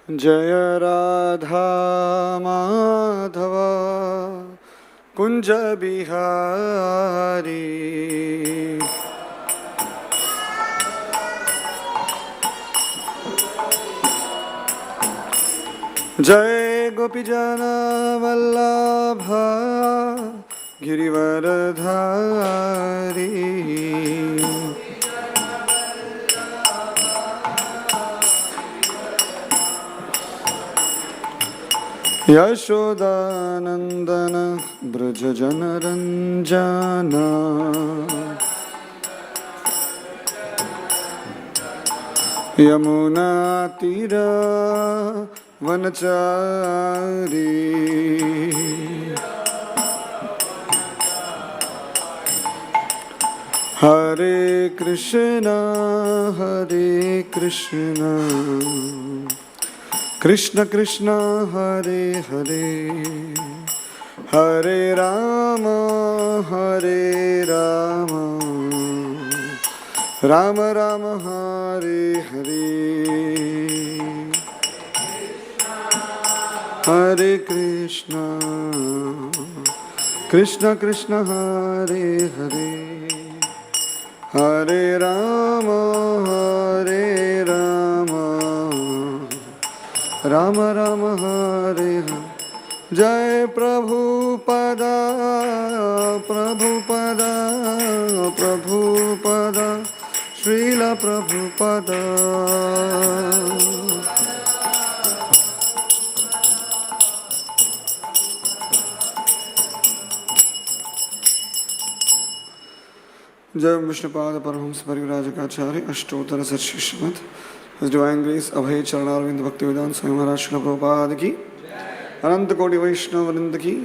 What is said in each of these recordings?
जय राधा माधव कुंज बिहारी। जय गोपीजन वल्लभ गिरिवरधारी। यशोदानंदन ब्रज जनरंजना। यमुना तीर वनचारी। हरे कृष्णा कृष्ण कृष्ण हरे हरे, हरे राम राम राम हरे हरे। हरे कृष्ण कृष्ण कृष्ण हरे हरे, हरे राम राम राम हरे हरे। जय प्रभुपदा प्रभुपदा प्रभुपदा श्रील प्रभुपदा। जय विष्णुपाद परमहंस परिव्राजकाचार्य अष्टोत्तर सच्ची श्रीमद His Divine Grace अभय चरणारविंद भक्ति वेदांत स्वामी महाराज श्रील प्रभुपाद की, अनंत कोटि वैष्णव वृंद की,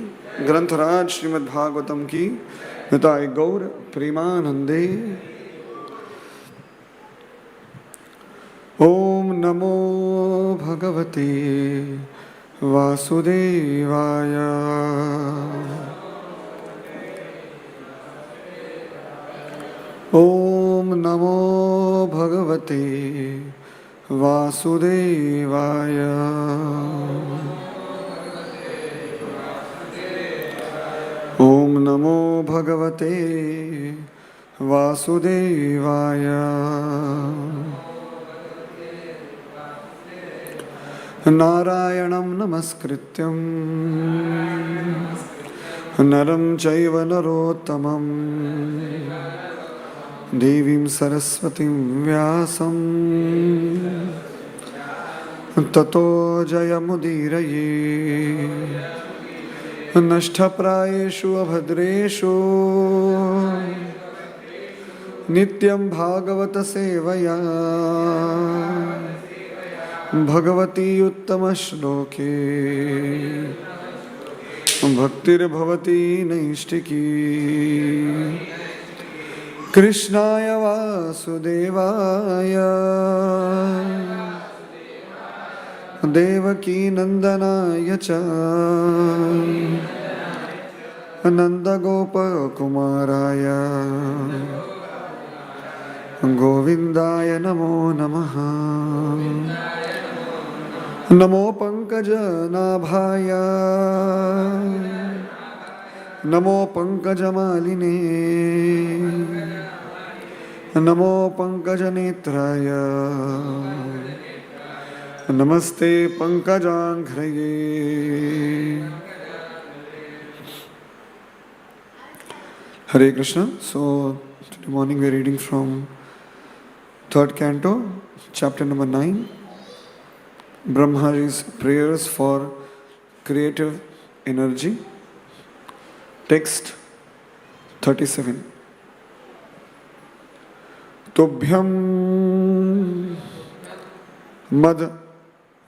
ग्रंथराज श्रीमद् भागवतम की निताय गौर प्रेमानंदे। ओम नमो भगवते वासुदेवाय। ओम नमो भगवते वासुदेवाय। ओम नमो भगवते वासुदेवाय। नारायणं नमस्कृत्यं नरं चैव नरोत्तमं देवीं सरस्वतीं व्यासं ततो जयमुदीरये। नष्टप्रायेषु अभद्रेषु नित्यं भागवत सेवया भगवती उत्तमश्लोके भक्तिर्भवती नैष्टिकी। कृष्णाय वासुदेवाय देवकी नंदनाय च नंदगोपकुमाराय गोविंदाय नमो नमः। नमो पंकजनाभाय नमो पंकजमालिने नमो पंकजनेत्राय नमस्ते पंकजांघ्रये। Hare Krishna. So today morning we are reading from 3rd canto, chapter number 9, Brahmaji's prayers for creative energy. Text 37. Tobhyam mad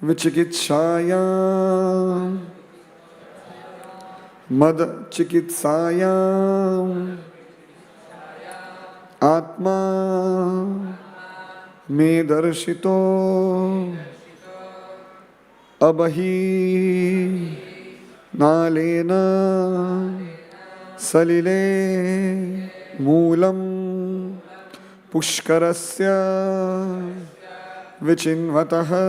vichikitshayam mad chikitsayam atma me darshito abahi nalena salile Moolam पुष्करस्य vichinvataha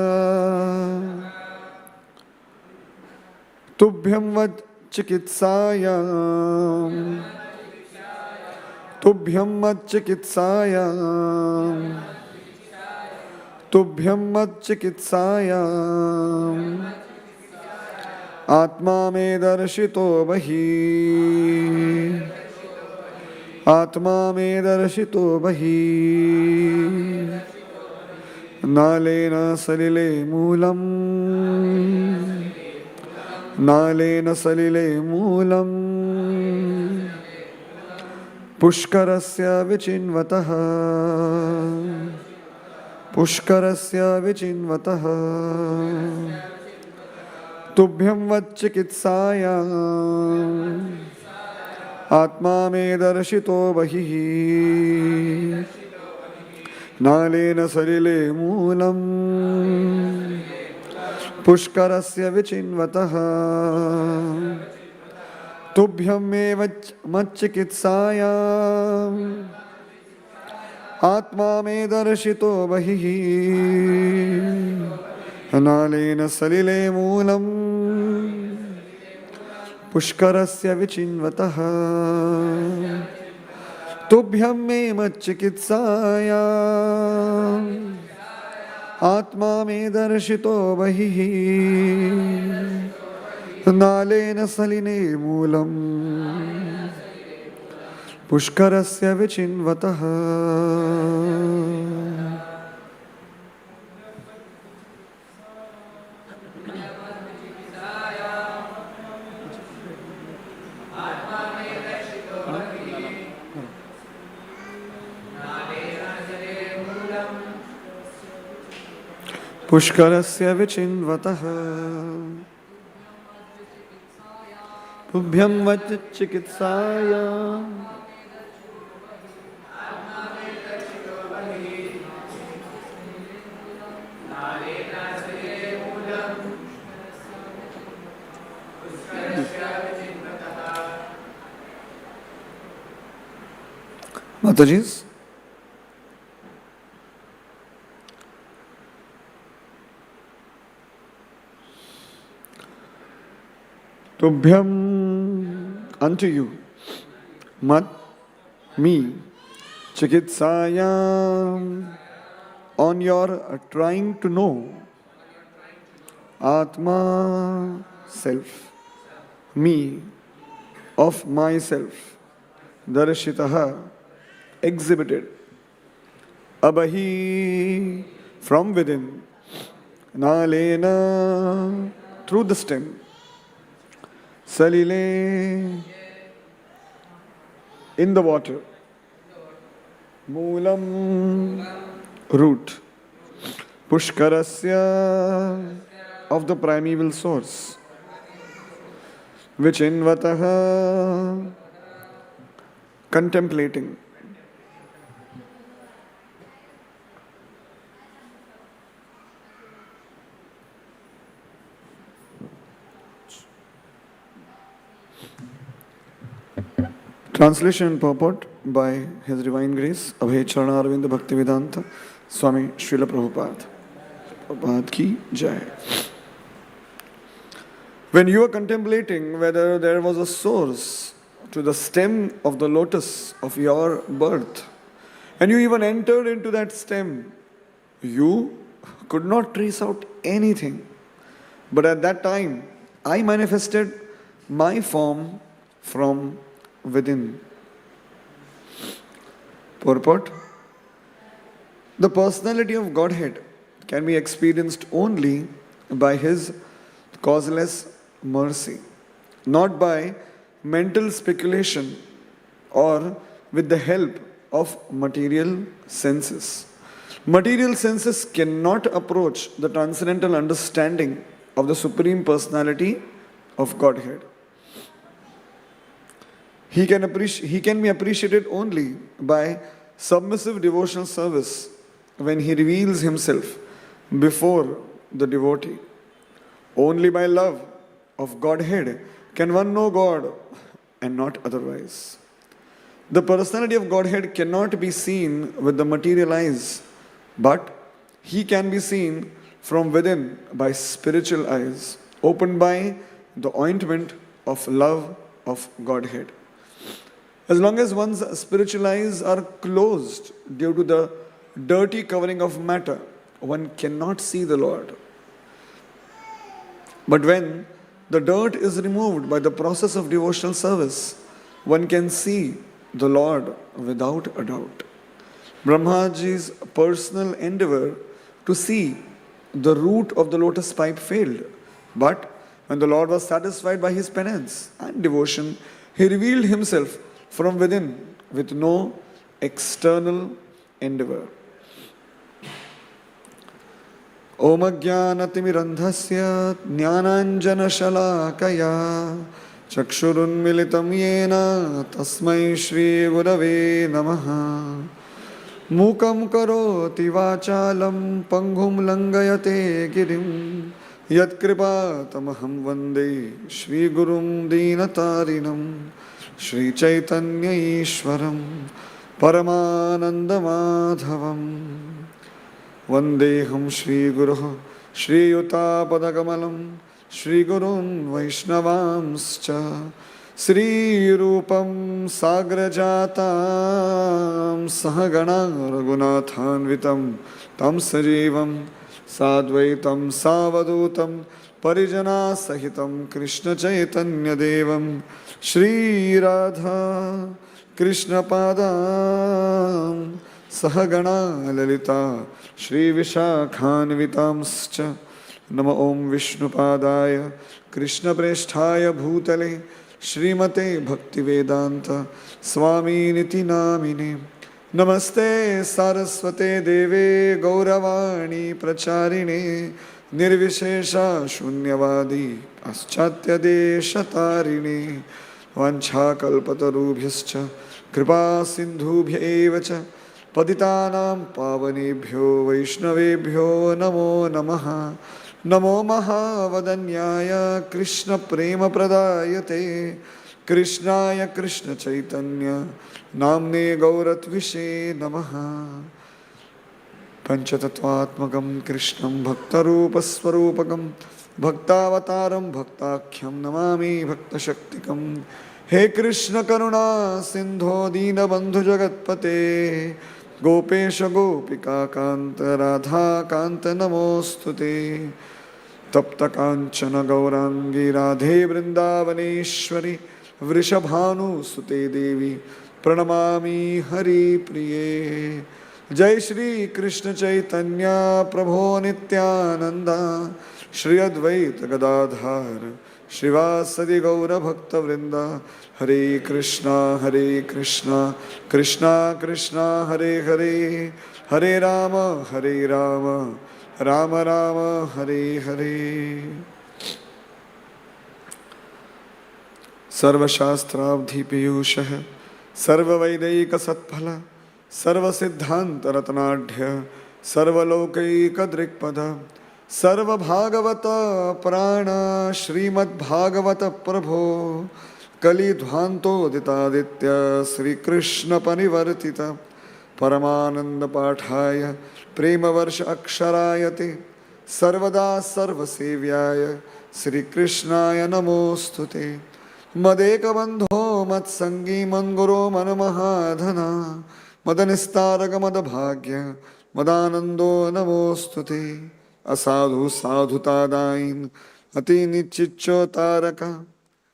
tubhyam vad chikitsayam tubhyam vad chikitsayam tubhyam vad chikitsayam Atma me darshito bahi Atma me darshito bahi Nalena salile moolam Nalena salile moolam Pushkarasya vichinvataha Pushkarasya vichinvataha Tubhyam vachikitsayam Atma me darshito bahihi Nalena sarile moolam Pushkarasya vichinvataha Tubhyam me vachikitsayam Atma me darshito bahihi Nalena salile moolam Pushkarasya vichinvataha Tubhyam me machikitsayam Atma me darshito bahihi Nalena saline moolam Pushkarasya vichinvataha Pushkarasya vichinvataha Tubhyam vachikitsaya Mataji's Tubhyam unto you, mat, me, chikitsayam, on your trying to know, atma, self, me, of myself, darshitaha, exhibited, abahi, from within, nalena, through the stem, salile, in the water, moolam, root, pushkarasya, of the primeval source, vichinvataha, contemplating. Translation and purport by His Divine Grace, Abhay Charanarvinda Bhaktivedanta, Swami Srila Prabhupada. Prabhupada ki Jai. When you are contemplating whether there was a source to the stem of the lotus of your birth, and you even entered into that stem, you could not trace out anything. But at that time, I manifested my form from within. Purport. The personality of Godhead can be experienced only by His causeless mercy, not by mental speculation or with the help of material senses. Material senses cannot approach the transcendental understanding of the Supreme Personality of Godhead. He can be appreciated only by submissive devotional service when He reveals Himself before the devotee. Only by love of Godhead can one know God and not otherwise. The personality of Godhead cannot be seen with the material eyes, but He can be seen from within by spiritual eyes, opened by the ointment of love of Godhead. As long as one's spiritual eyes are closed due to the dirty covering of matter, one cannot see the Lord. But when the dirt is removed by the process of devotional service, one can see the Lord without a doubt. Brahmaji's personal endeavor to see the root of the lotus pipe failed. But when the Lord was satisfied by his penance and devotion, he revealed himself from within with no external endeavor. Om Ajnanatimirandhasya Jnananjanashalakaya Chakshurunmilitam Yena Tasmai Shri Gurave Namaha Mukam Karoti Vachalam Panghum Langayate Girim Yat Kripatamaham Vande Shri Gurum Dinatarinam Shri Chaitanya Ishwaram Paramananda Madhavam Vandeham Shri Guru Shri Yuta Padakamalam Shri Gurun Vaishnavamscha Sri Rupam Sagrajatam Sahagana Raghunathanvitam Tam Sajivam Sadvaitam Savadutam Parijana Sahitam Krishna Chaitanya Devam Shri Radha Krishna Padam Sahagana Lalita Shri Vishakhanvitamscha Nama Om Vishnu Padaya Krishna Presthaya Bhutale Srimate Bhaktivedanta Swami Niti Namine Namaste Saraswate Deve Gauravani Pracharine Nirvishesha Shunyavadi Aschatya Deshatarine Vancha Kalpatarubhyascha Kripa Sindhubhya Evacha Patitanam Pavanebhyo Vaishnavebhyo Namo Namaha Namo Mahavadanyaya Krishna Prema Pradayate Krishnaya Krishna Chaitanya Namne Gauratvishe Namaha Panchatattvatmakam Krishnam Bhaktarupaswarupakam Bhaktavataram Bhaktakhyam Namami Bhaktashaktikam He Krishna Karuna Sindho Dina Bandhu Jagatpate Gopesha Gopika Kanta Radha Kanta Namostute Tapta Kanchana Gaurangi Radhe Vrindavaneshwari Vrishabhanu Sute Devi Pranamami Hari Priye Jai Shri Krishna Chaitanya Prabhu Nityananda Shri Advaita Gadadhar Shrivasadi Gaura Bhakta Vrinda Hare Krishna Krishna Krishna Hare Hare Hare Rama Rama Rama Hare Hare Sarva Shastrabdhi Piyushah Sarva Vaidaika Satphala Sarva Siddhanta Ratnadhya Sarva Lokaika Drikpada Sarva Bhagavata Prana Srimad Bhagavata Prabho Kali Dhvanto Ditaditya Sri Krishna Panivartita Paramananda Pathaya Prema Varsha Aksharayate Sarvada Sarva Sevyaya Sri Krishnaya Namostute Madeka Bandho Mat Sangi Manguro Manamahadhana Madanistaraga Madabhagya Madanando Namostute Asadhu Sadhutadain Ati Nichicho Taraka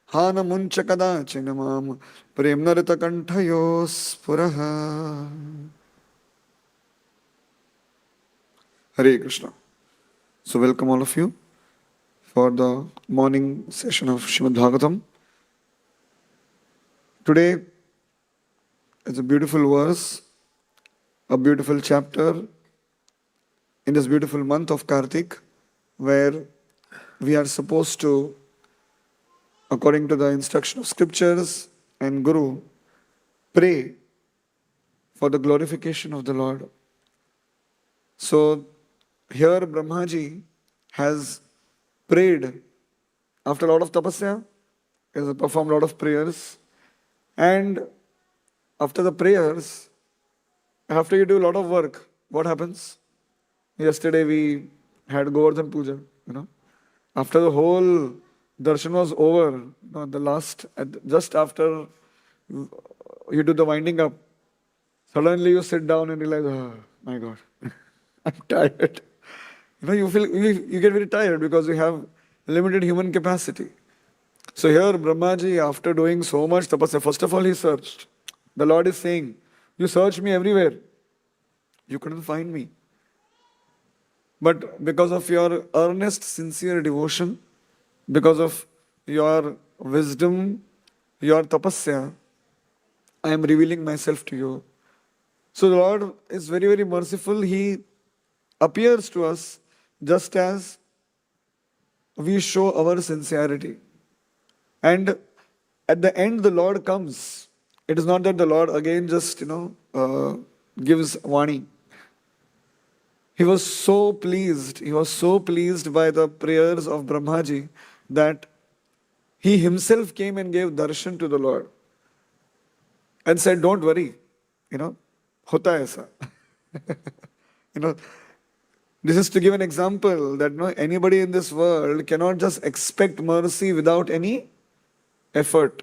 Hana Muncha Kadachinamam Prem Narita Kantayo Spuraha Hare Krishna. So welcome all of you for the morning session of Srimad Bhagavatam. Today is a beautiful verse, a beautiful chapter in this beautiful month of Kartik, where we are supposed to, according to the instruction of scriptures and Guru, pray for the glorification of the Lord. So here Brahmaji has prayed after a lot of tapasya, he has performed a lot of prayers, and after the prayers, after you do a lot of work, what happens? Yesterday we had Govardhan Puja, you know. After the whole darshan was over, the last, just after you do the winding up, suddenly you sit down and realize, oh my God, I'm tired. You get very tired because you have limited human capacity. So here Brahmaji, after doing so much tapasya, first of all he searched. The Lord is saying, you searched me everywhere. You couldn't find me. But because of your earnest, sincere devotion, because of your wisdom, your tapasya, I am revealing myself to you. So the Lord is very, very merciful. He appears to us just as we show our sincerity. And at the end, the Lord comes. It is not that the Lord again just, gives Vani. He was so pleased by the prayers of Brahmaji that he himself came and gave darshan to the Lord and said, don't worry, hota aisa. This is to give an example that anybody in this world cannot just expect mercy without any effort.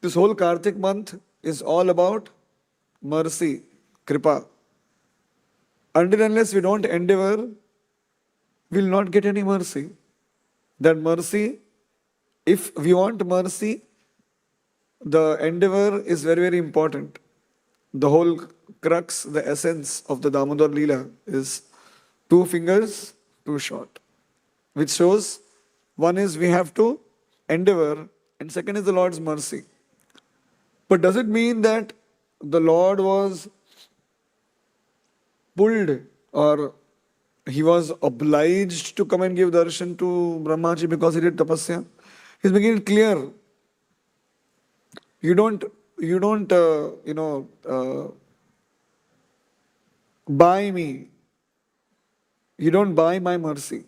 This whole Kartik month is all about mercy, kripa. Until unless we don't endeavor, we will not get any mercy. That mercy, if we want mercy, the endeavor is very, very important. The whole crux, the essence of the Damodar Leela is 2 fingers, too short. Which shows, one is we have to endeavor, and second is the Lord's mercy. But does it mean that the Lord was pulled or he was obliged to come and give darshan to Brahmaji because he did tapasya? He's making it clear. You don't buy me. You don't buy my mercy.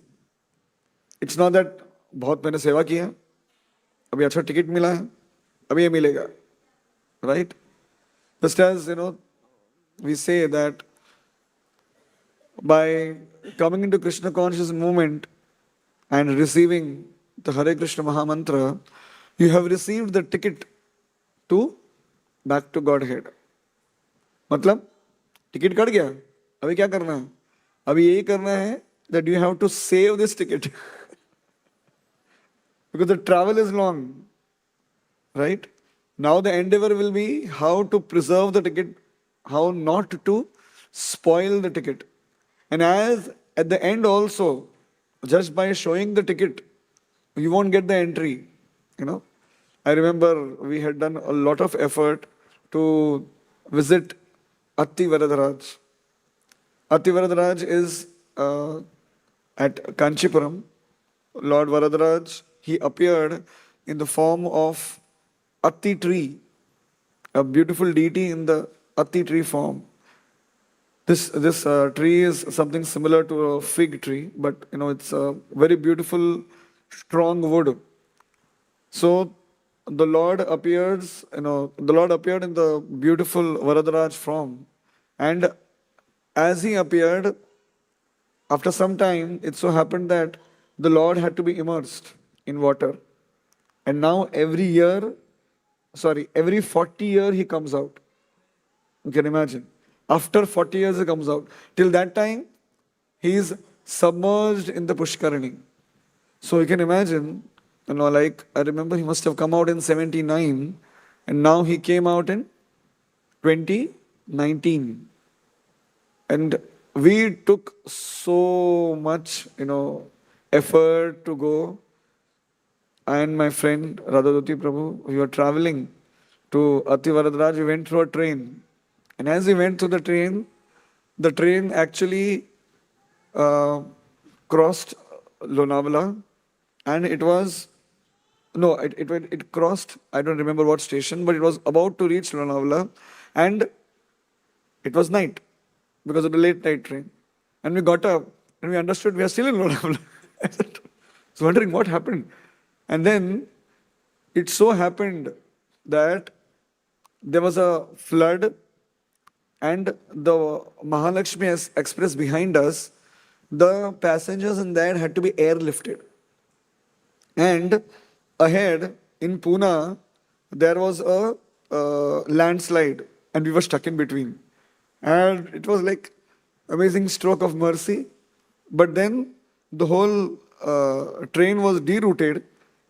It's not that बहुत मैंने सेवा की है, अभी अच्छा ticket मिला है, अभी ये मिलेगा, right? Just as we say that by coming into Krishna conscious movement and receiving the Hare Krishna Maha Mantra, you have received the ticket to back to Godhead. मतलब टिकट कट गया, अभी क्या करना है? अभी यही करना है that you have to save this ticket because the travel is long, right? Now the endeavor will be how to preserve the ticket, how not to spoil the ticket. And as at the end also, just by showing the ticket, you won't get the entry. I remember we had done a lot of effort to visit Atti Varadharaj. Atti Varadharaj is at Kanchipuram. Lord Varadharaj, he appeared in the form of Atti tree, a beautiful deity in the Atti tree form. This tree is something similar to a fig tree, but it's a very beautiful, strong wood. So the Lord appears, the Lord appeared in the beautiful Varadharaj form, and as he appeared, after some time, it so happened that the Lord had to be immersed in water, and now every 40 years he comes out. You can imagine. After 40 years he comes out. Till that time, he is submerged in the Pushkarani. So you can imagine, I remember he must have come out in 79 and now he came out in 2019. And we took so much, effort to go. I and my friend Radha Prabhu, we were traveling to Atti Varadharaj. We went through a train. And as we went through the train actually crossed Lonavala, and it crossed, I don't remember what station, but it was about to reach Lonavala, and it was night because of the late night train. And we got up and we understood we are still in Lonavala. I was wondering what happened. And then it so happened that there was a flood and the Mahalakshmi Express behind us the passengers in that had to be airlifted. And ahead in Pune, there was a landslide, and we were stuck in between. And it was like amazing stroke of mercy. But then the whole train was derouted,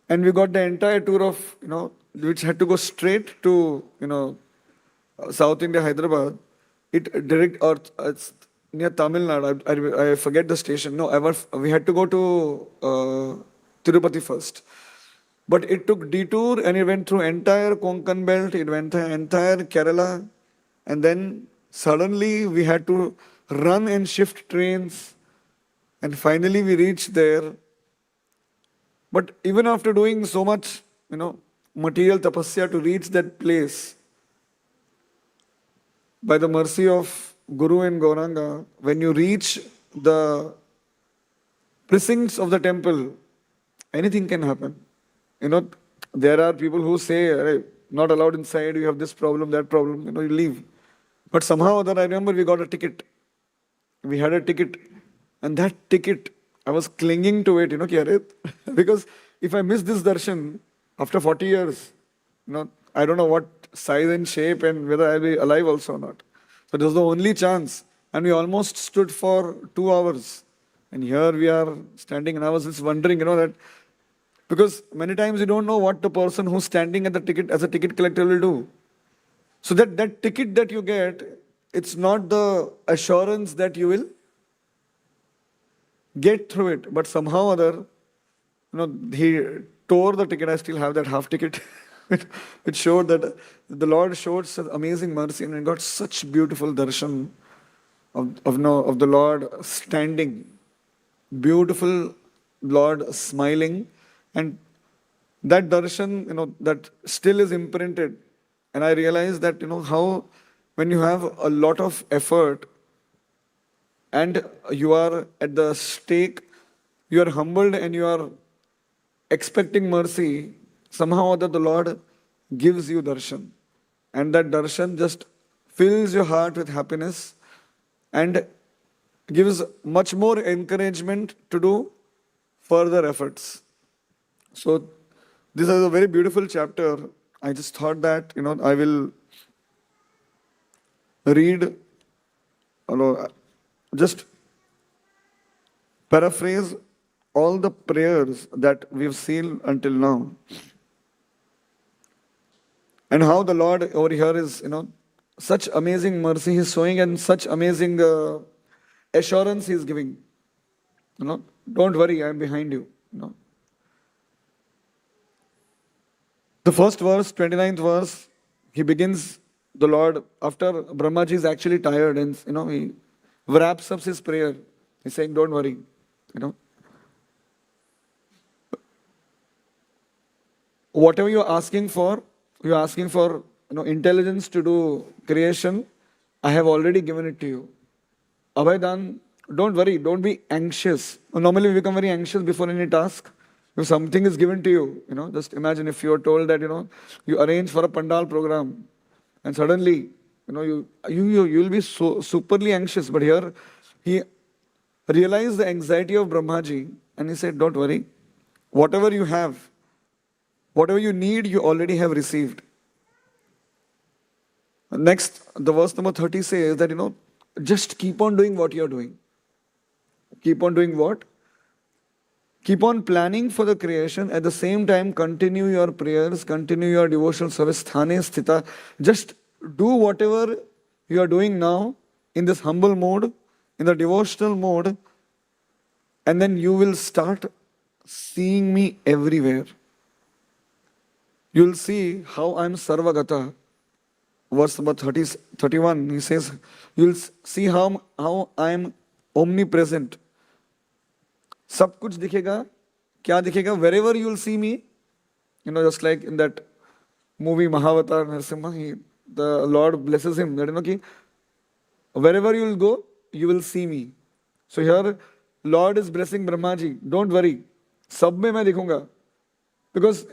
and we got the entire tour of, which had to go straight to, South India, Hyderabad. It direct or it's near Tamil Nadu. I forget the station. No, we had to go to Tirupati first. But it took detour and it went through entire Konkan belt, it went through entire Kerala, and then suddenly we had to run and shift trains, and finally we reached there. But even after doing so much, material tapasya to reach that place, by the mercy of Guru and Gauranga, when you reach the precincts of the temple, anything can happen. There are people who say, "Arey, not allowed inside, you have this problem, that problem," you leave. But somehow or other, I remember we got a ticket. We had a ticket. And that ticket, I was clinging to it, ki arey, because if I miss this darshan after 40 years, I don't know what size and shape and whether I'll be alive also or not. So it was the only chance. And we almost stood for 2 hours. And here we are standing, and I was just wondering, that because many times you don't know what the person who's standing at the ticket as a ticket collector will do. So that ticket that you get, it's not the assurance that you will get through it. But somehow or other, he tore the ticket. I still have that half ticket. It showed that the Lord showed such amazing mercy, and we got such beautiful darshan of the Lord standing. Beautiful Lord smiling. And that darshan, that still is imprinted. And I realized that, how when you have a lot of effort and you are at the stake, you are humbled and you are expecting mercy, somehow or other the Lord gives you darshan. And that darshan just fills your heart with happiness and gives much more encouragement to do further efforts. So this is a very beautiful chapter. I just thought that, I will read, just paraphrase all the prayers that we've seen until now. And how the Lord over here is, such amazing mercy He's showing and such amazing assurance He's giving. Don't worry, I'm behind you. The first verse, 29th verse, he begins, the Lord, after Brahmaji is actually tired and, he wraps up his prayer. He's saying, don't worry, Whatever you're asking for, intelligence to do creation, I have already given it to you. Abhaydan, don't worry, don't be anxious. Normally we become very anxious before any task. If something is given to you, just imagine if you are told that, you arrange for a pandal program and suddenly, you'll be so superly anxious. But here, he realized the anxiety of Brahmaji and he said, don't worry, whatever you have, whatever you need, you already have received. Next, the verse number 30 says that, just keep on doing what you're doing. Keep on doing what? Keep on planning for the creation. At the same time, continue your prayers, continue your devotional service. Sthane sthita. Just do whatever you are doing now in this humble mode, in the devotional mode, and then you will start seeing me everywhere. You will see how I am Sarvagata. Verse number 31, he says, you will see how I am omnipresent. सब कुछ दिखेगा, क्या दिखेगा? Wherever you will see me, just like in that movie Mahavatar Narasimha, the Lord blesses him. That wherever you will go, you will see me. So here, Lord is blessing Brahmaji. Don't worry, सब में मैं दिखूंगा. Because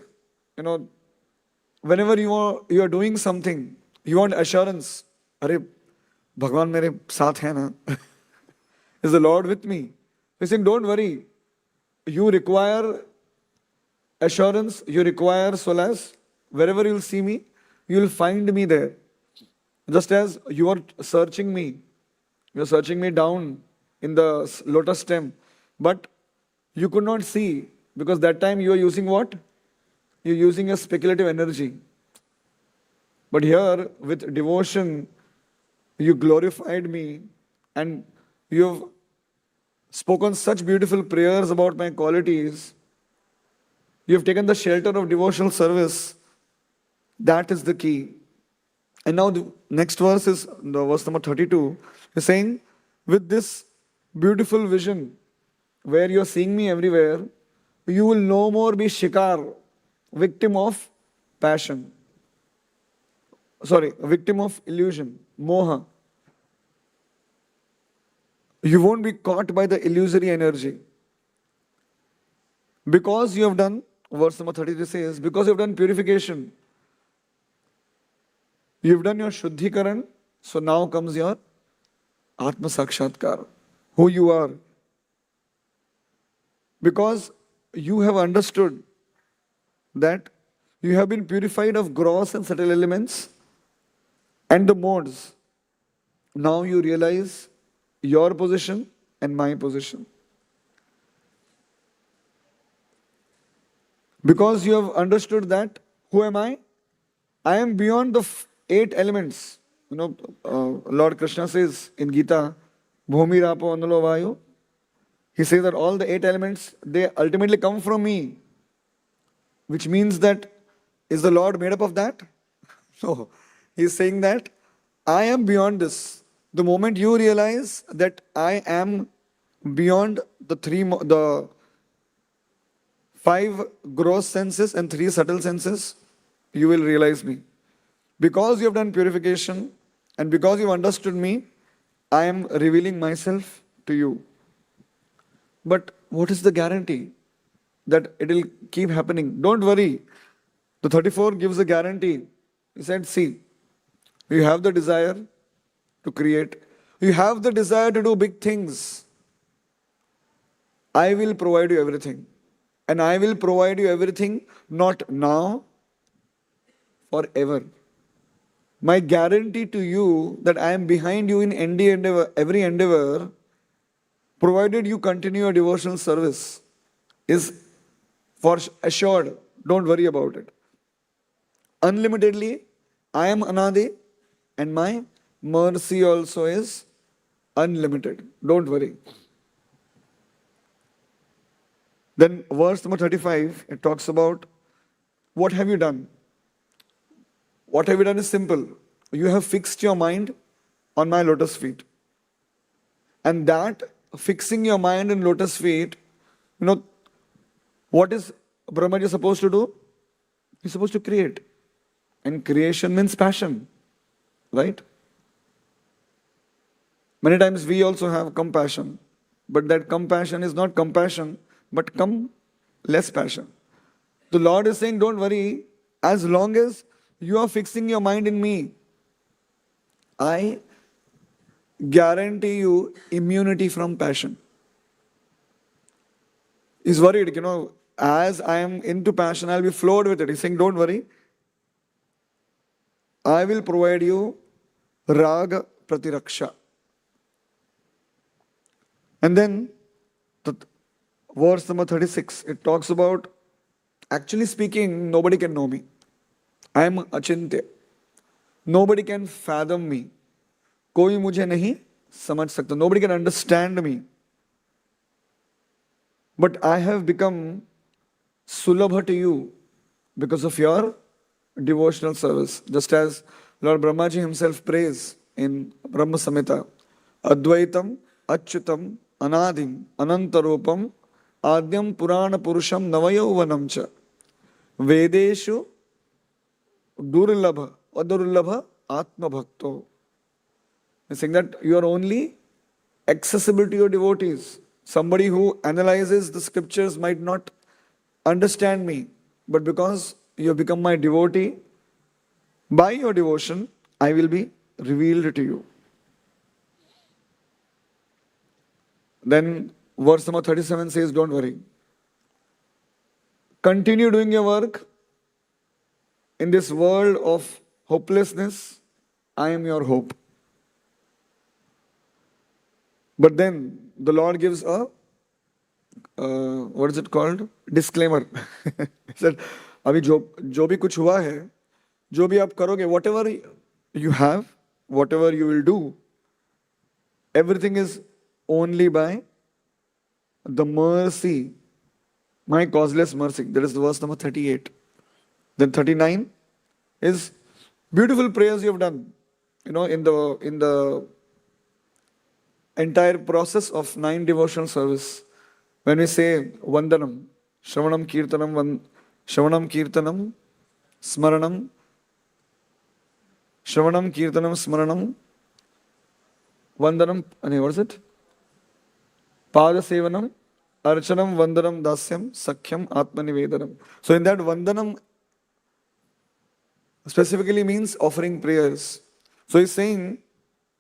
whenever you are doing something, you want assurance. अरे भगवान मेरे साथ है ना? Is the Lord with me? He's saying, don't worry. You require assurance, you require solace. Wherever you'll see me, you'll find me there. Just as you are searching me, you're searching me down in the lotus stem, but you could not see because that time you are using what? You're using a speculative energy. But here, with devotion, you glorified me and you've spoken such beautiful prayers about my qualities. You've taken the shelter of devotional service. That is the key. And now the next verse is the verse number 32. He's saying, with this beautiful vision, where you're seeing me everywhere, you will no more be shikar, victim of passion. Sorry, victim of illusion, moha. You won't be caught by the illusory energy. Because you have done, verse number 33 says, because you have done purification, you've done your Shuddhikaran, so now comes your Atma Sakshatkar, who you are. Because you have understood that you have been purified of gross and subtle elements and the modes. Now you realize your position and my position. Because you have understood that, who am I? I am beyond the 8 elements. Lord Krishna says in Gita, Bhumi Rapo Analo Vayu. He says that all the 8 elements, they ultimately come from me. Which means that, is the Lord made up of that? No. He is saying that I am beyond this. The moment you realize that I am beyond the 5 gross senses and 3 subtle senses, you will realize me. Because you have done purification and because you have understood me, I am revealing myself to you. But what is the guarantee that it will keep happening? Don't worry. The 34 gives a guarantee. He said, see, you have the desire to create. You have the desire to do big things. I will provide you everything. And I will provide you everything not now, forever. My guarantee to you that I am behind you in every endeavor, provided you continue your devotional service, is for assured. Don't worry about it. Unlimitedly, I am Anadi and my mercy also is unlimited. Don't worry. Then verse number 35, it talks about what have you done? What have you done is simple. You have fixed your mind on my lotus feet. And that fixing your mind in lotus feet, what is Brahma supposed to do? He's supposed to create. And creation means passion. Right? Many times we also have compassion. But that compassion is not compassion, but less passion. The Lord is saying, don't worry, as long as you are fixing your mind in me, I guarantee you immunity from passion. He's worried, as I am into passion, I'll be flowed with it. He's saying, don't worry, I will provide you raga pratiraksha. And then, verse number 36, it talks about, actually speaking, nobody can know me. I am achintya. Nobody can fathom me. Koi mujhe nahi samajh sakta. Nobody can understand me. But I have become sulabha to you because of your devotional service. Just as Lord Brahmaji himself prays in Brahma Samhita, Advaitam, Achyutam, Anadim, Anantarupam, Adyam Purana Purusham Navayauvanam cha. Vedeshu Durlabha, Adurlabha Atma Bhakto. He's saying that you are only accessible to your devotees. Somebody who analyzes the scriptures might not understand me, but because you have become my devotee, by your devotion, I will be revealed to you. Then Verse number 37 says, don't worry. Continue doing your work in this world of hopelessness. I am your hope. But then the Lord gives a, what is it called? Disclaimer. He said, अभी जो भी कुछ हुआ है, जो भी आप करोगे, whatever you have, whatever you will do, everything is only by the mercy, my causeless mercy. That is verse number 38. Then 39 is beautiful prayers you have done. In the entire process of 9 devotional service, when we say Vandanam, Shravanam Kirtanam, Smaranam, Shravanam Kirtanam, Smaranam, Vandanam, what is it? Pada Sevanam, Archanam, Vandanam, Dasyam, Sakhyam, Atmanivedanam. So in that Vandanam specifically means offering prayers. So he's saying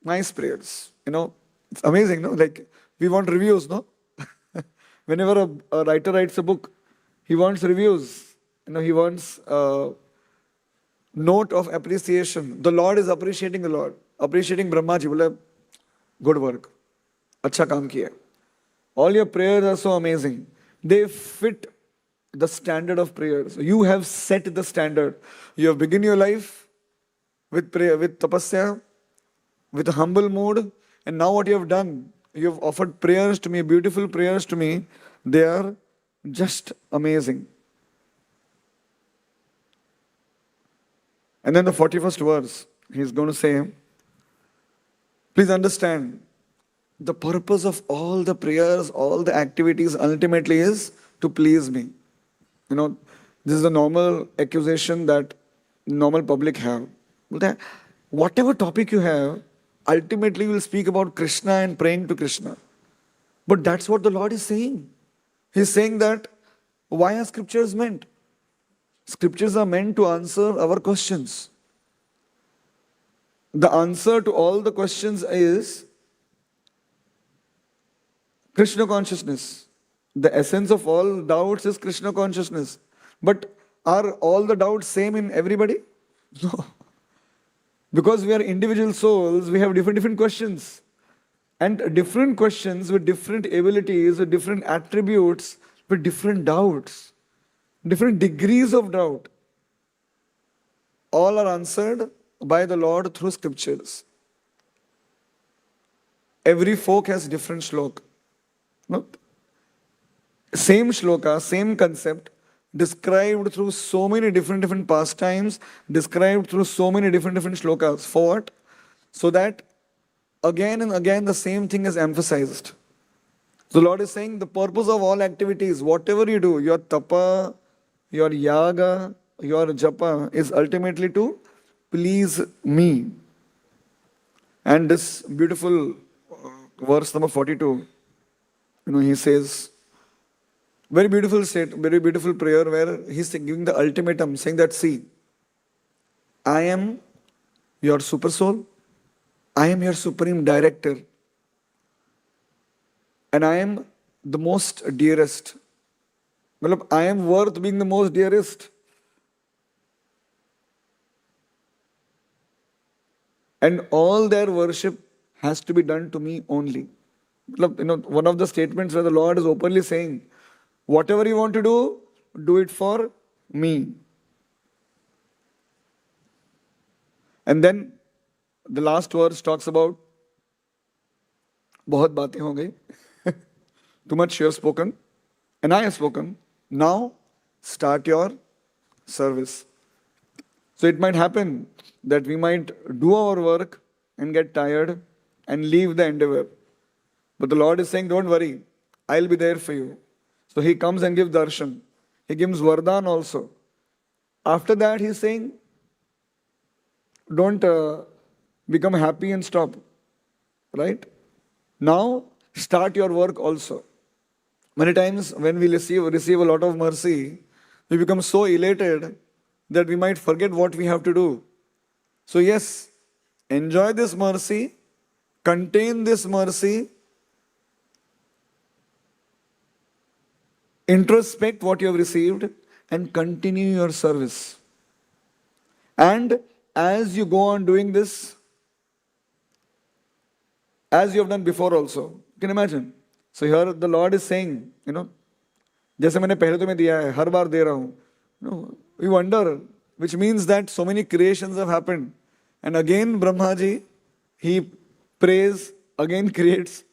nice prayers. It's amazing, no? Like we want reviews, no? Whenever a writer writes a book, he wants reviews. He wants note of appreciation. The Lord is appreciating the Lord, appreciating Brahma ji. Bole, good work. Acha kaam kiya. All your prayers are so amazing. They fit the standard of prayers. You have set the standard. You have begun your life with prayer, with tapasya, with a humble mood. And now what you have done, you have offered prayers to me, beautiful prayers to me. They are just amazing. And then the 41st verse, he's going to say, please understand, the purpose of all the prayers, all the activities ultimately is to please me. This is the normal accusation that normal public have. Whatever topic you have, ultimately you will speak about Krishna and praying to Krishna. But that's what the Lord is saying. He's saying that why are scriptures meant? Scriptures are meant to answer our questions. The answer to all the questions is Krishna consciousness. The essence of all doubts is Krishna consciousness. But are all the doubts same in everybody? No. Because we are individual souls, we have different questions. And different questions with different abilities, with different attributes, with different doubts, different degrees of doubt. All are answered by the Lord through scriptures. Every folk has different shloka. No? Same shloka, same concept, described through so many different pastimes, described through so many different shlokas. For what? So that again and again the same thing is emphasized. The Lord is saying the purpose of all activities, whatever you do, your tapa, your yaga, your japa, is ultimately to please me. And this beautiful verse number 42, he says, very beautiful prayer where he's giving the ultimatum, saying that, see, I am your super soul, I am your supreme director, and I am the most dearest. I am worth being the most dearest. And all their worship has to be done to me only. One of the statements where the Lord is openly saying, whatever you want to do it for me. And then the last verse talks about बहुत बातें हो गई. Too much you have spoken, and I have spoken. Now start your service. So it might happen that we might do our work and get tired and leave the endeavor. But the Lord is saying, don't worry, I'll be there for you. So he comes and gives darshan. He gives vardhan also. After that, he's saying, don't become happy and stop. Right? Now, start your work also. Many times when we receive a lot of mercy, we become so elated that we might forget what we have to do. So yes, enjoy this mercy, contain this mercy, introspect what you have received, and continue your service. And as you go on doing this, as you have done before also, you can imagine. So here the Lord is saying, जैसे मैंने पहले तुम्हें दिया है, हर बार दे रहा हूँ. We wonder, which means that so many creations have happened. And again Brahma ji, he prays, again creates,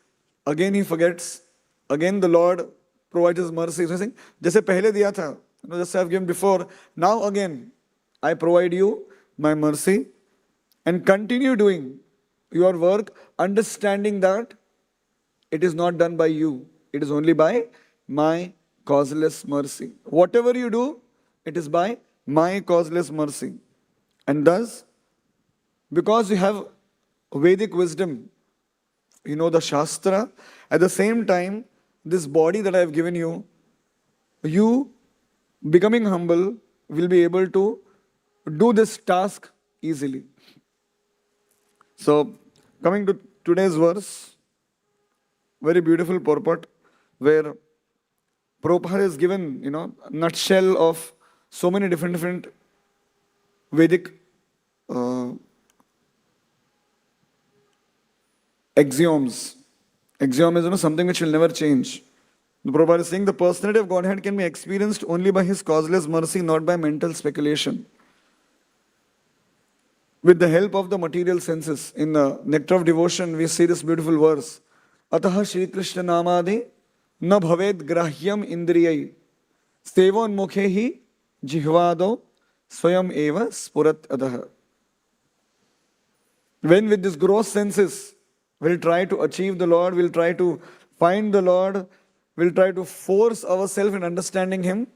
again he forgets, again the Lord provides his mercy. So he's saying, जैसे पहले दिया था, just I have given before, now again I provide you my mercy, and continue doing your work, understanding that it is not done by you, it is only by my causeless mercy. Whatever you do, it is by my causeless mercy. And thus, because you have Vedic wisdom, you know the Shastra, at the same time, this body that I have given you, you becoming humble will be able to do this task easily. So, coming to today's verse, very beautiful purport, where Prabhupada is given, a nutshell of so many different Vedic axioms. Axiom is something which will never change. The Prabhupada is saying the personality of Godhead can be experienced only by His causeless mercy, not by mental speculation. With the help of the material senses, in the Nectar of Devotion, we see this beautiful verse. Ataha Shri Krishna Namadi na bhaved grahyam indriyai sevon mukhehi jihvado swayam eva spurat adaha. When with these gross senses, we'll try to achieve the Lord, we'll try to find the Lord, we'll try to force ourselves in understanding Him,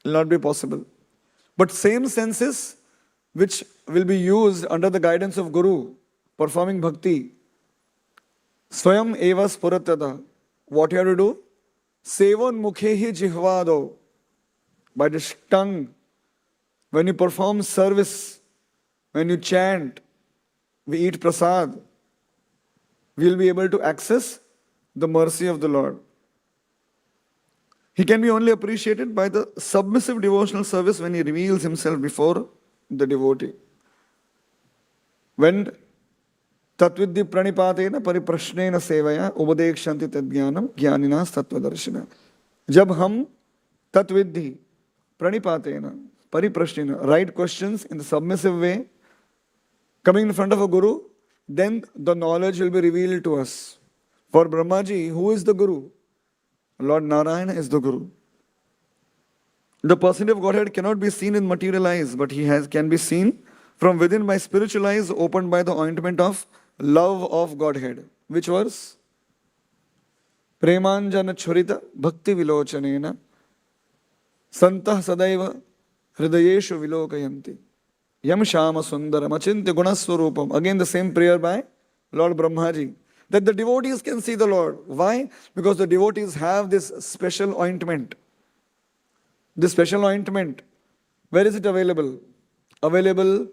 it will not be possible. But same senses which will be used under the guidance of Guru, performing bhakti, swayam eva spuratada. What you have to do? Sevon mukhehi jihvado. By this tongue, when you perform service, when you chant, we eat prasad, we will be able to access the mercy of the Lord. He can be only appreciated by the submissive devotional service when He reveals Himself before the devotee. When tatvidhi pranipatena pariprashnena sevaya upadekshanti tadjnanam jnaninas tattvadarshina. Jab hum tatvidhi pranipatena pariprashnena, right questions in the submissive way, coming in front of a guru, then the knowledge will be revealed to us. For Brahmaji, who is the Guru? Lord Narayana is the Guru. The personality of Godhead cannot be seen in material eyes, but can be seen from within by spiritual eyes opened by the ointment of love of Godhead. Which verse? Premanjana churita bhakti vilochanena santah sadaiva hridayeshu vilokayanti yam shama sundaram achintya gunaswarupam. Again the same prayer by Lord Brahmaji, that the devotees can see the Lord. Why? Because the devotees have this special ointment. This special ointment, where is it available? Available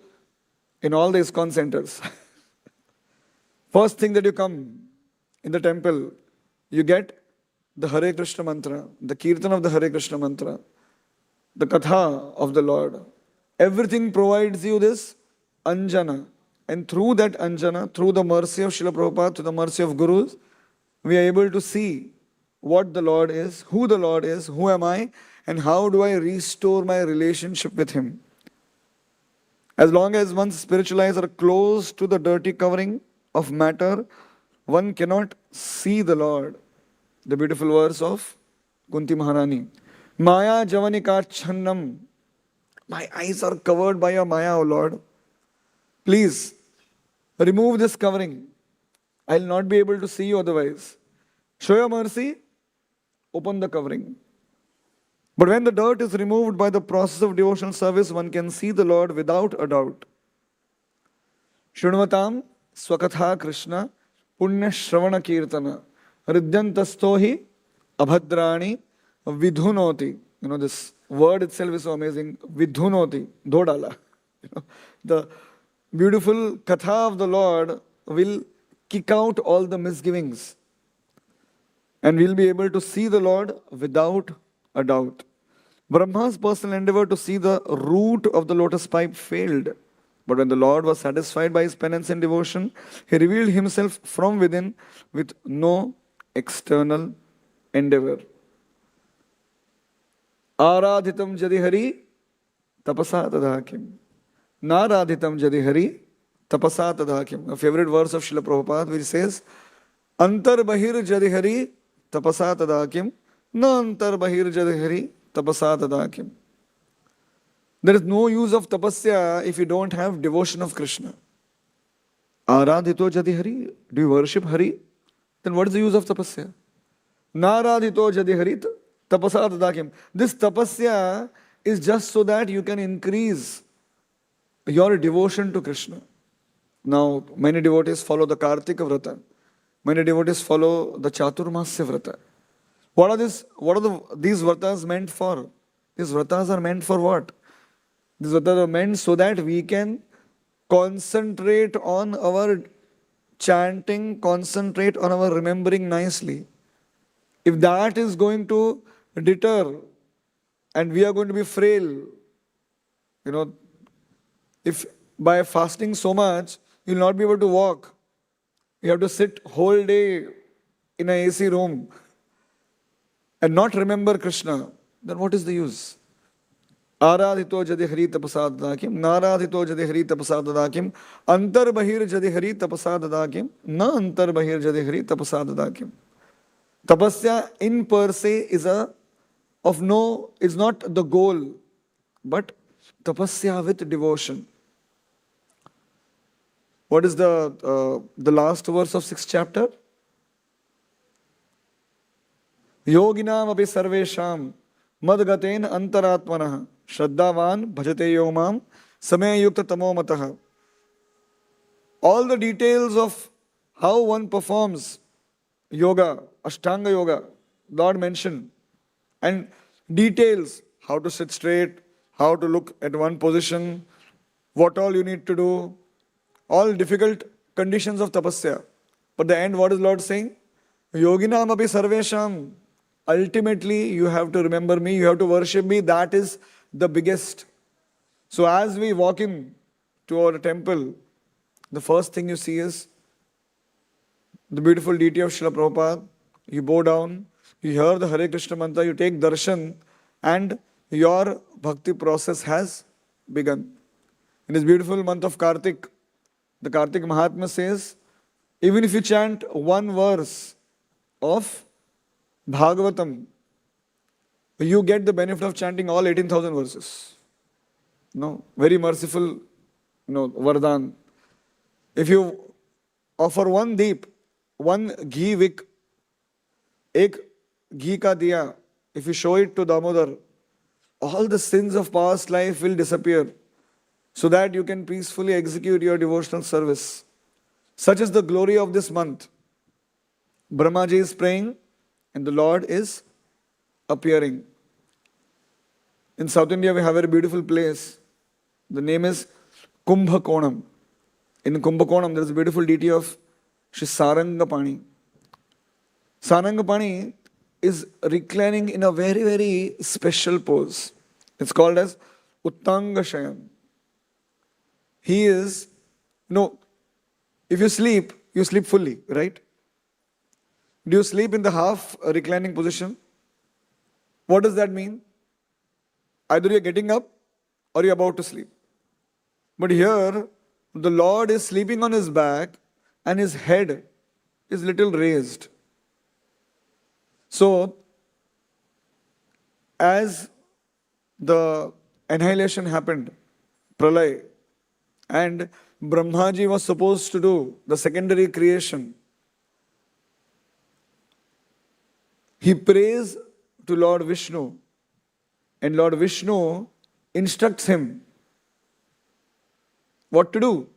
in all the ISKCON centers. First thing that you come in the temple, you get the Hare Krishna mantra, the kirtan of the Hare Krishna mantra, the katha of the Lord. Everything provides you this anjana. And through that anjana, through the mercy of Srila Prabhupada, through the mercy of Gurus, we are able to see what the Lord is, who am I, and how do I restore my relationship with Him. As long as one's spiritual eyes are closed to the dirty covering of matter, one cannot see the Lord. The beautiful verse of Kunti Maharani. Maya javanika channam. My eyes are covered by your Maya, O Lord. Please, remove this covering. I will not be able to see you otherwise. Show your mercy, open the covering. But when the dirt is removed by the process of devotional service, one can see the Lord without a doubt. Shrunvatam swakatha Krishna punya shravana kirtana ridyantastohi abhadrani vidhunoti. This word itself is so amazing. Vidhunoti, dhodala. The beautiful katha of the Lord will kick out all the misgivings. And we'll be able to see the Lord without a doubt. Brahma's personal endeavor to see the root of the lotus pipe failed. But when the Lord was satisfied by his penance and devotion, he revealed himself from within with no external endeavor. Aradhitam jadi hari tapasa tadhakim. Naradhitam jadi hari tapasa tadhakim. A favorite verse of Srila Prabhupada which says, Antar bahir jadi hari tapasa tadhakim. Na antar bahir jadi hari tapasa tadhakim. There is no use of tapasya if you don't have devotion of Krishna. Aradhito jadi hari. Do you worship Hari? Then what is the use of tapasya? Naradhito jadi hari tapasa tadhakim. This tapasya is just so that you can increase your devotion to Krishna. Now, many devotees follow the Kartika Vrata. Many devotees follow the Chaturmasya Vrata. What are these vratas meant for? These vratas are meant for what? These vratas are meant so that we can concentrate on our chanting, concentrate on our remembering nicely. If that is going to deter and we are going to be frail, if by fasting so much, you will not be able to walk. You have to sit whole day in an AC room and not remember Krishna, then what is the use? Aradhito jadi hari tapasadadakim, naradhito jadi hari tapasadadakim, antar bahir jadi hari tapasadadakim, na antar bahir jadi hari tapasadadakim. Tapasya in per se is not the goal, but tapasya with devotion. What is the last verse of 6th chapter? Yoginam api sarvesham madgaten antaratmanah shraddhavan bhajate yomam samaya yukta tamo matah. All the details of how one performs yoga, Ashtanga yoga, Lord mentioned, and details how to sit straight, how to look at one position, what all you need to do, all difficult conditions of tapasya. But the end, what is Lord saying? Yoginam api sarvesham. Ultimately, you have to remember me, you have to worship me. That is the biggest. So as we walk in to our temple, the first thing you see is the beautiful deity of Srila Prabhupada. You bow down, you hear the Hare Krishna mantra, you take darshan, and your bhakti process has begun. In this beautiful month of Kartik, the Kartik Mahatma says, even if you chant one verse of Bhagavatam, you get the benefit of chanting all 18,000 verses. No, very merciful, Vardhan. If you offer one deep, one ghee wick, ek ghee ka diya, if you show it to Damodar, all the sins of past life will disappear so that you can peacefully execute your devotional service. Such is the glory of this month. Brahma ji is praying and the Lord is appearing. In South India, we have a very beautiful place. The name is Kumbhakonam. In Kumbhakonam, there is a beautiful deity of Shri Sarangapani. Sarangapani is reclining in a very, very special pose. It's called as Uttanga Shayan. He is, if you sleep fully, right? Do you sleep in the half reclining position? What does that mean? Either you're getting up or you're about to sleep. But here, the Lord is sleeping on his back and his head is little raised. So, as the annihilation happened, Pralay, and Brahmaji was supposed to do the secondary creation, he prays to Lord Vishnu, and Lord Vishnu instructs him what to do.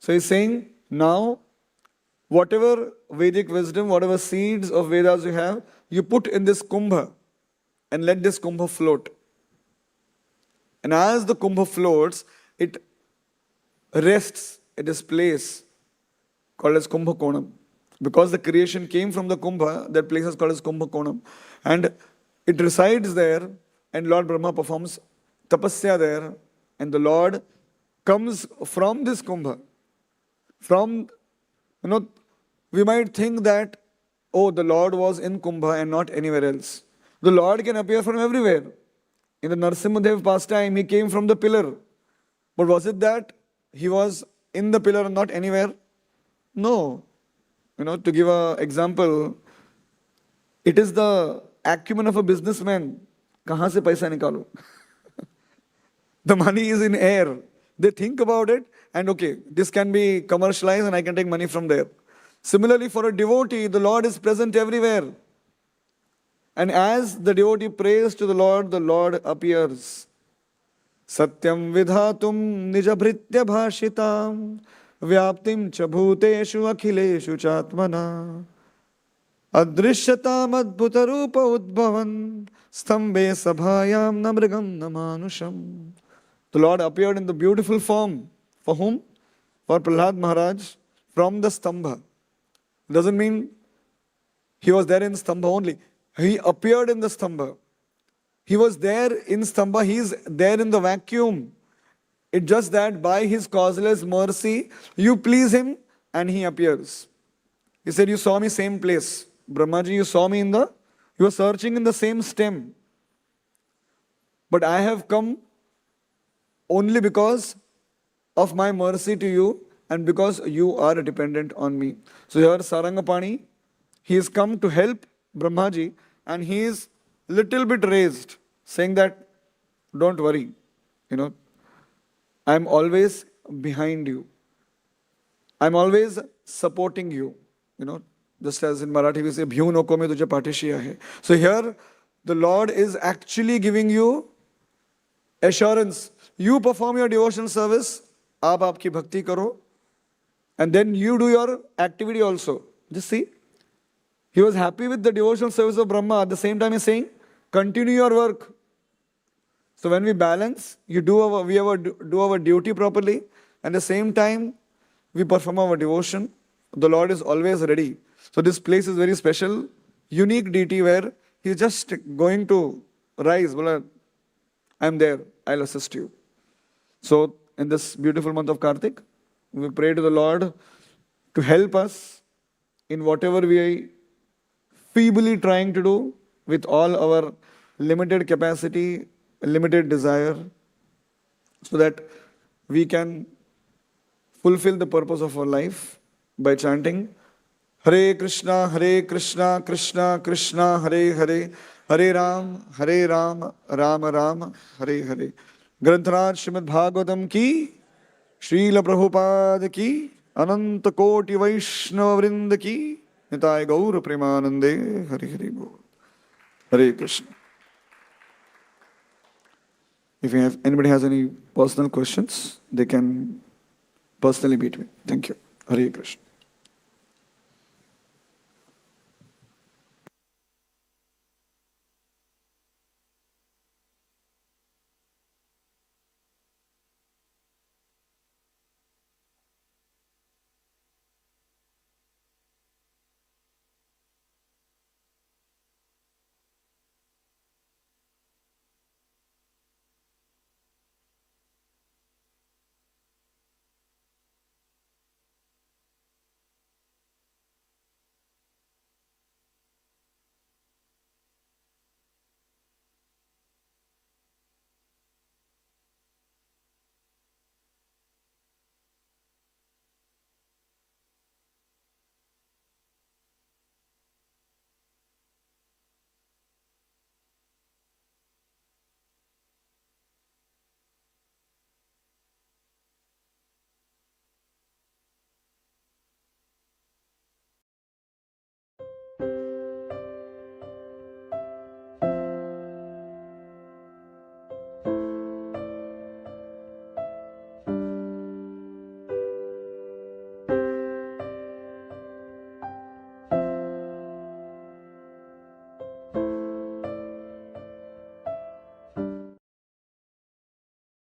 So he's saying, now, whatever Vedic wisdom, whatever seeds of Vedas you have, you put in this kumbha and let this kumbha float. And as the kumbha floats, it rests at its place called as Kumbhakonam. Because the creation came from the kumbha, that place is called as Kumbhakonam. And It resides there, and Lord Brahma performs tapasya there, and the Lord comes from this kumbha. From, we might think that, oh, the Lord was in kumbha and not anywhere else. The Lord can appear from everywhere. In the Narsimhadev pastime, he came from the pillar. But was it that he was in the pillar and not anywhere? No. To give an example, it is the acumen of a businessman. Kahan se paisa nikalu? The money is in air. They think about it and okay, this can be commercialized and I can take money from there. Similarly, for a devotee, the Lord is present everywhere. And as the devotee prays to the Lord appears. Satyam vidhatum nijabhritya bhashitam vyaptim cha bhuteshu akhileshu chatmana adrishyatam adbhutarupa udbhavan stambhe sabhayam namrigam namanusham. The Lord appeared in the beautiful form. For whom? For Prahlad Maharaj from the stambha. Doesn't mean he was there in stambha only. He appeared in the stambha. He was there in stambha. He is there in the vacuum. It's just that by his causeless mercy, you please him and he appears. He said, you saw me same place. Brahmaji, you saw me you were searching in the same stem. But I have come only because of my mercy to you and because you are dependent on me. So here Sarangapani, he has come to help Brahmaji and he is little bit raised, saying that don't worry, I'm always behind you. I'm always supporting you. Just as in Marathi we say, Bhyu noko mein tujhe patishi hai. So here the Lord is actually giving you assurance. You perform your devotional service, aap aapki bhakti karo, and then you do your activity also. Just see, he was happy with the devotional service of Brahma. At the same time, he's saying, continue your work. So when we balance, we do our duty properly, and at the same time, we perform our devotion. The Lord is always ready. So this place is very special, unique deity where he's just going to rise. I'm there, I'll assist you. So in this beautiful month of Kartik, we pray to the Lord to help us in whatever we are feebly trying to do with all our limited capacity, limited desire, so that we can fulfill the purpose of our life by chanting Hare Krishna, Krishna Krishna, Hare Hare, Hare Ram, Rama Rama, Hare Hare. Grantharaj Srimad Bhagavatam ki, Srila Prabhupada ki, Ananta Koti Vaishnava Vrinda ki, Nitai Gaur Premanande, Hare Hare Bol. Hare Krishna. If anybody has any personal questions, they can personally meet me. Thank you. Hare Krishna.